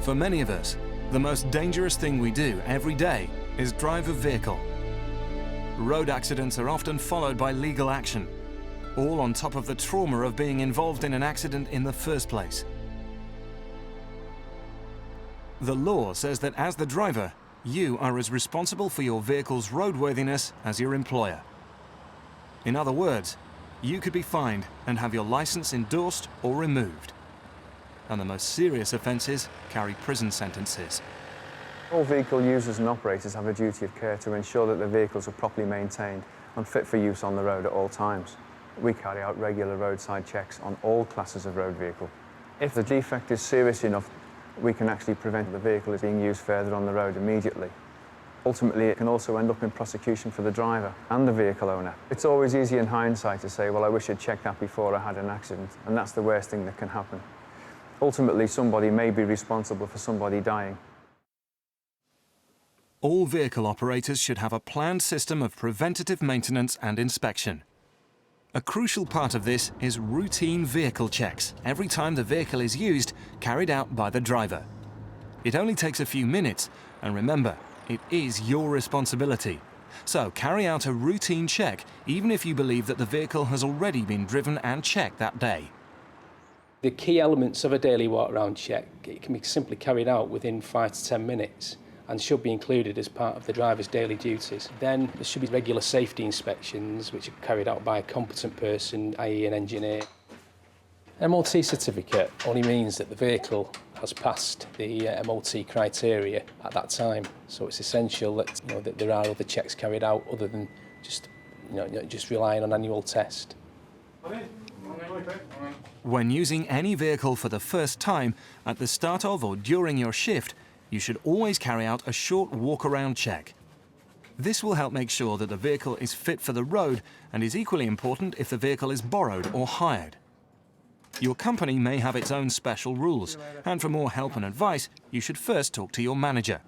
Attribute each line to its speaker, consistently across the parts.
Speaker 1: For many of us, the most dangerous thing we do every day is drive a vehicle. Road accidents are often followed by legal action, all on top of the trauma of being involved in an accident in the first place. The law says that as the driver, you are as responsible for your vehicle's roadworthiness as your employer. In other words, you could be fined and have your license endorsed or removed. And the most serious offences carry prison sentences.
Speaker 2: All vehicle users and operators have a duty of care to ensure that their vehicles are properly maintained and fit for use on the road at all times. We carry out regular roadside checks on all classes of road vehicle. If the defect is serious enough, we can actually prevent the vehicle being used further on the road immediately. Ultimately, it can also end up in prosecution for the driver and the vehicle owner. It's always easy in hindsight to say, well, I wish I'd checked that before I had an accident, and that's the worst thing that can happen. Ultimately, somebody may be responsible for somebody dying.
Speaker 1: All vehicle operators should have a planned system of preventative maintenance and inspection. A crucial part of this is routine vehicle checks every time the vehicle is used, carried out by the driver. It only takes a few minutes, and remember, it is your responsibility. So carry out a routine check even if you believe that the vehicle has already been driven and checked that day.
Speaker 3: The key elements of a daily walk-around check, it can be simply carried out within 5 to 10 minutes and should be included as part of the driver's daily duties. Then there should be regular safety inspections which are carried out by a competent person, i.e. an engineer. MOT certificate only means that the vehicle has passed the MOT criteria at that time, so it's essential that, that there are other checks carried out other than just, just relying on annual test.
Speaker 1: When using any vehicle for the first time, at the start of or during your shift, you should always carry out a short walk-around check. This will help make sure that the vehicle is fit for the road and is equally important if the vehicle is borrowed or hired. Your company may have its own special rules, and for more help and advice, you should first talk to your manager.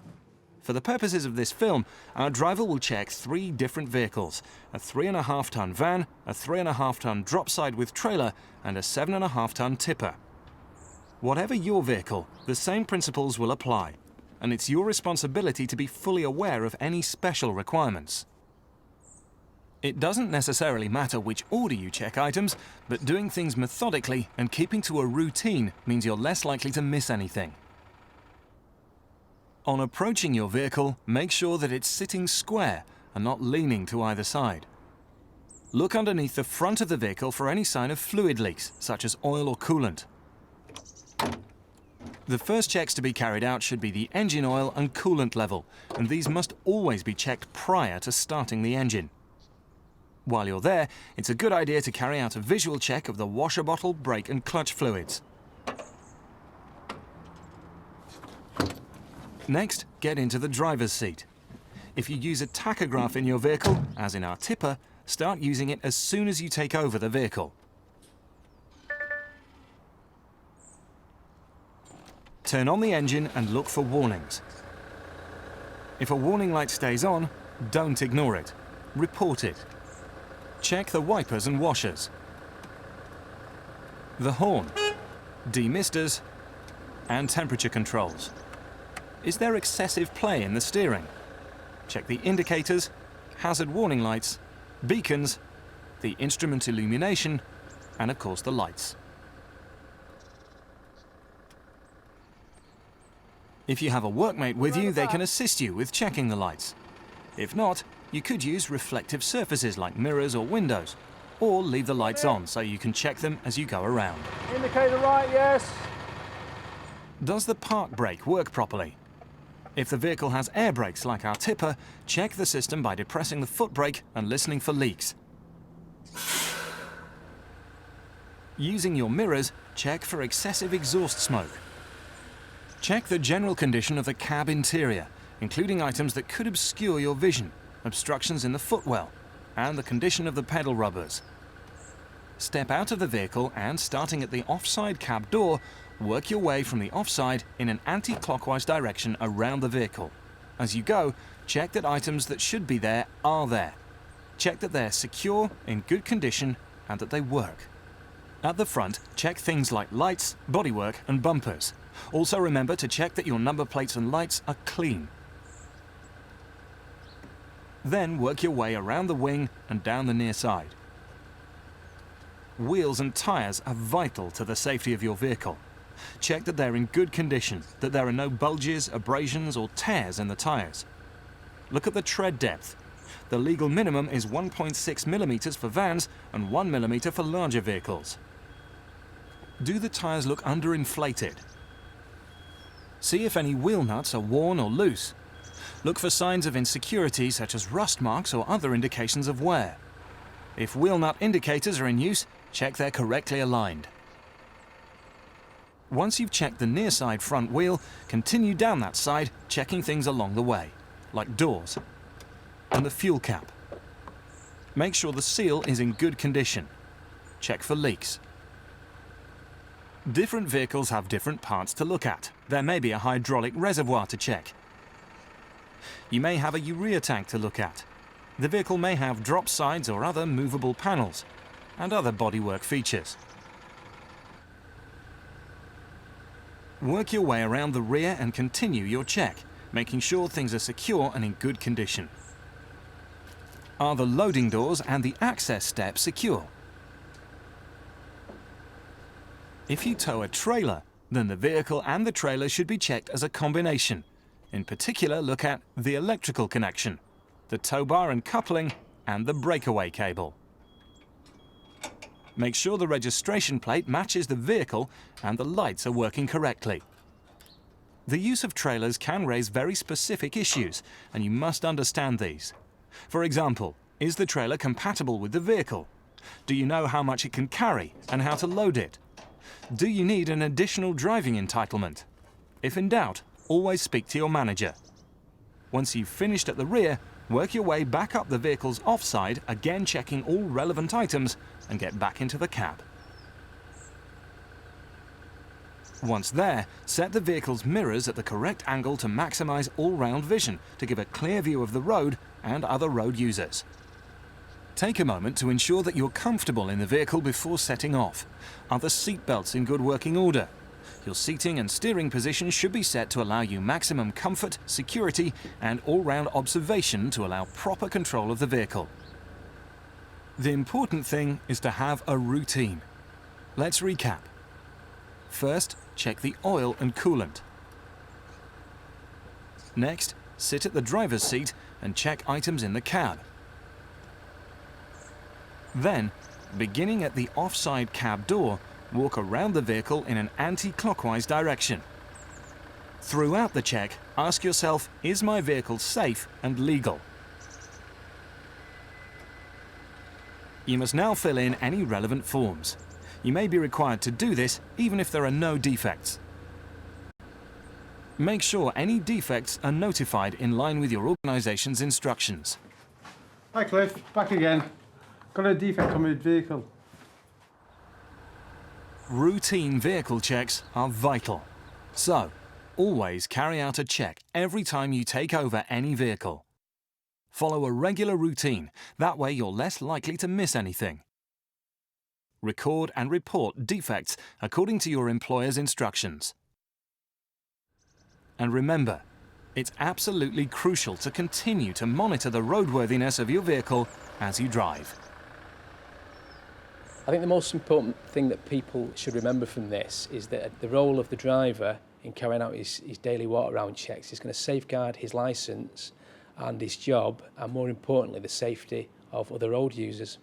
Speaker 1: For the purposes of this film, our driver will check 3 different vehicles: a 3.5-ton van, a 3.5-ton dropside with trailer, and a 7.5-ton tipper. Whatever your vehicle, the same principles will apply, and it's your responsibility to be fully aware of any special requirements. It doesn't necessarily matter which order you check items, but doing things methodically and keeping to a routine means you're less likely to miss anything. On approaching your vehicle, make sure that it's sitting square and not leaning to either side. Look underneath the front of the vehicle for any sign of fluid leaks, such as oil or coolant. The first checks to be carried out should be the engine oil and coolant level, and these must always be checked prior to starting the engine. While you're there, it's a good idea to carry out a visual check of the washer bottle, brake and clutch fluids. Next, get into the driver's seat. If you use a tachograph in your vehicle, as in our tipper, start using it as soon as you take over the vehicle. Turn on the engine and look for warnings. If a warning light stays on, don't ignore it. Report it. Check the wipers and washers, the horn, demisters, and temperature controls. Is there excessive play in the steering? Check the indicators, hazard warning lights, beacons, the instrument illumination, and of course the lights. If you have a workmate with you, they can assist you with checking the lights. If not, you could use reflective surfaces like mirrors or windows, or leave the lights on so you can check them as you go around.
Speaker 4: Indicator right, yes.
Speaker 1: Does the park brake work properly? If the vehicle has air brakes like our tipper, check the system by depressing the foot brake and listening for leaks. Using your mirrors, check for excessive exhaust smoke. Check the general condition of the cab interior, including items that could obscure your vision, obstructions in the footwell, and the condition of the pedal rubbers. Step out of the vehicle and, starting at the offside cab door, work your way from the offside in an anti-clockwise direction around the vehicle. As you go, check that items that should be there are there. Check that they're secure, in good condition, and that they work. At the front, check things like lights, bodywork, and bumpers. Also remember to check that your number plates and lights are clean. Then work your way around the wing and down the near side. Wheels and tyres are vital to the safety of your vehicle. Check that they're in good condition, that there are no bulges, abrasions or tears in the tyres. Look at the tread depth. The legal minimum is 1.6 millimetres for vans and 1 millimetre for larger vehicles. Do the tyres look underinflated? See if any wheel nuts are worn or loose. Look for signs of insecurity such as rust marks or other indications of wear. If wheel nut indicators are in use, check they're correctly aligned. Once you've checked the near side front wheel, continue down that side, checking things along the way, like doors and the fuel cap. Make sure the seal is in good condition. Check for leaks. Different vehicles have different parts to look at. There may be a hydraulic reservoir to check. You may have a urea tank to look at. The vehicle may have drop sides or other movable panels, and other bodywork features. Work your way around the rear and continue your check, making sure things are secure and in good condition. Are the loading doors and the access step secure? If you tow a trailer, then the vehicle and the trailer should be checked as a combination. In particular, look at the electrical connection, the tow bar and coupling, and the breakaway cable. Make sure the registration plate matches the vehicle and the lights are working correctly. The use of trailers can raise very specific issues, and you must understand these. For example, is the trailer compatible with the vehicle? Do you know how much it can carry and how to load it? Do you need an additional driving entitlement? If in doubt, always speak to your manager. Once you've finished at the rear, work your way back up the vehicle's offside, again checking all relevant items, and get back into the cab. Once there, set the vehicle's mirrors at the correct angle to maximize all-round vision to give a clear view of the road and other road users. Take a moment to ensure that you're comfortable in the vehicle before setting off. Are the seat belts in good working order? Your seating and steering position should be set to allow you maximum comfort, security, and all-round observation to allow proper control of the vehicle. The important thing is to have a routine. Let's recap. First, check the oil and coolant. Next, sit at the driver's seat and check items in the cab. Then, beginning at the offside cab door, walk around the vehicle in an anti-clockwise direction. Throughout the check, ask yourself, is my vehicle safe and legal? You must now fill in any relevant forms. You may be required to do this even if there are no defects. Make sure any defects are notified in line with your organisation's instructions.
Speaker 4: Hi Cliff, back again. Got a defect on my vehicle.
Speaker 1: Routine vehicle checks are vital. So, always carry out a check every time you take over any vehicle. Follow a regular routine, that way you're less likely to miss anything. Record and report defects according to your employer's instructions. And remember, it's absolutely crucial to continue to monitor the roadworthiness of your vehicle as you drive.
Speaker 3: I think the most important thing that people should remember from this is that the role of the driver in carrying out his daily walk-around checks is going to safeguard his licence and his job, and more importantly, the safety of other road users.